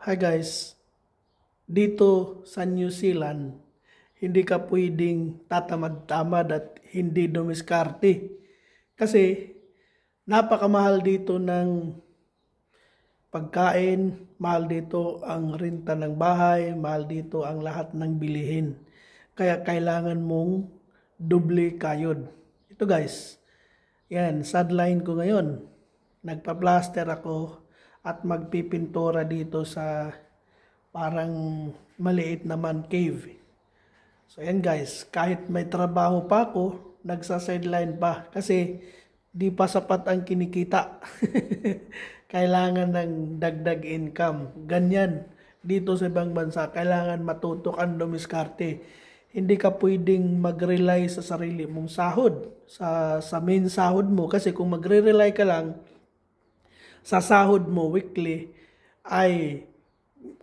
Hi guys, dito sa New Zealand, hindi ka pwedeng tatamad-tamad at hindi dumiskarte. Kasi napakamahal dito ng pagkain, mahal dito ang renta ng bahay, mahal dito ang lahat ng bilihin. Kaya kailangan mong doble kayod. Ito guys, yan, sideline ko ngayon. Nagpa-plaster ako at magpipintura dito sa parang maliit naman cave. So yan guys, kahit may trabaho pa ako, nagsa-sideline pa kasi di pa sapat ang kinikita. Kailangan ng dagdag income. Ganyan dito sa ibang bansa, kailangan matuto kang dumiskarte. Hindi ka pwedeng mag-rely sa sarili mong sahod, sa main sahod mo. Kasi kung magre-rely ka lang sa sahod mo weekly, ay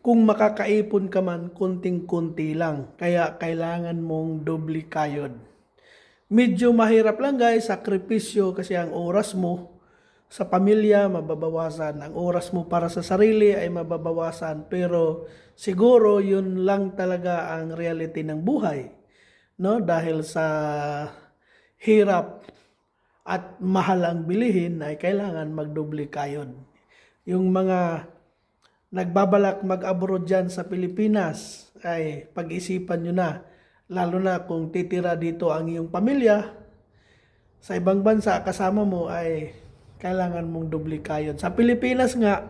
kung makakaipon ka man, kunting-kunti lang. Kaya kailangan mong doble kayod. Medyo mahirap lang guys, sakripisyo kasi ang oras mo sa pamilya mababawasan. Ang oras mo para sa sarili ay mababawasan. Pero siguro yun lang talaga ang reality ng buhay. No? Dahil sa hirap at mahal ang bilihin ay kailangan magdoble kayod. Yung mga nagbabalak mag-abroad dyan sa Pilipinas ay pag-isipan nyo na. Lalo na kung titira dito ang iyong pamilya sa ibang bansa kasama mo ay kailangan mong doble kayod. Sa Pilipinas nga,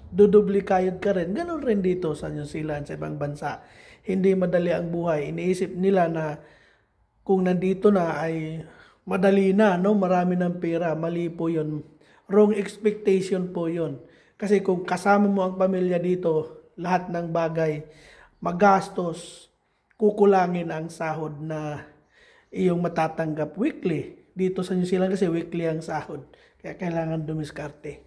dodoble kayod ka rin. Ganon rin dito sa New Zealand, sa ibang bansa. Hindi madali ang buhay. Iniisip nila na kung nandito na ay madali na, no? Marami ng pera. Mali po yun. Wrong expectation po yun. Kasi kung kasama mo ang pamilya dito, lahat ng bagay, magastos, kukulangin ang sahod na iyong matatanggap weekly. Dito sa New Zealand kasi weekly ang sahod. Kaya kailangan dumiskarte.